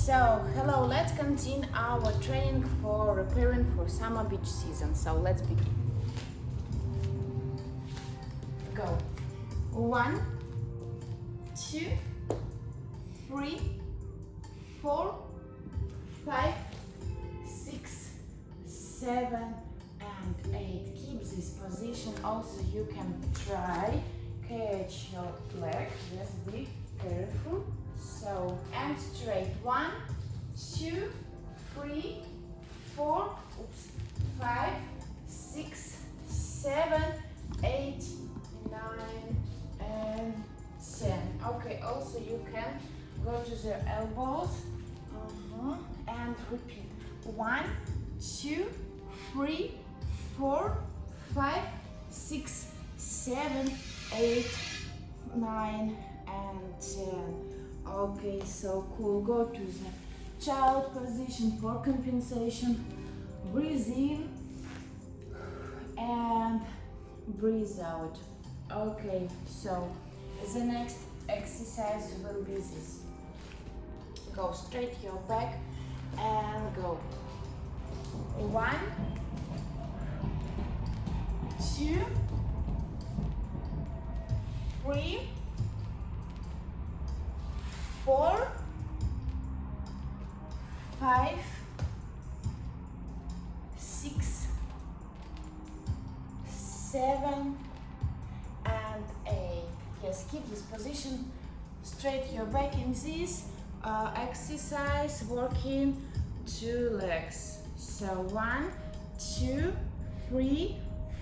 So, hello, let's continue our training for preparing for summer beach season. So, let's begin. Go. 1, 2, 3, 4, 5, 6, 7, and 8. Keep this position. Also, you can try catch your leg. Just be careful. So, and straight. 1, 2, 3, 4, 5, 6, 7, 8, 9, and 10. Okay, also you can go to the elbows and repeat. 1, 2, 3, 4, 5, 6, 7, 8, 9, and 10. Okay, so cool. Go to the child position for compensation. Breathe in and breathe out. Okay, so the next exercise will be this. Go straight your back and go. 1, 2, 3, 4, 5, 6, 7, and 8. Yes, keep this position. Straight your back in this exercise, working 2 legs. So 1, 2, 3,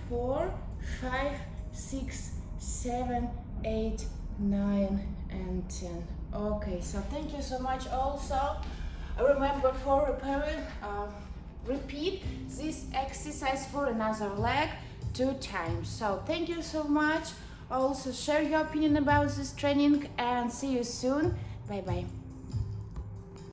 4, 5, 6, 7, 8, 9, and 10. Okay, so thank you so much. Also, remember for repairing, repeat this exercise for another leg 2 times. So thank you so much. Also, share your opinion about this training and see you soon. Bye bye.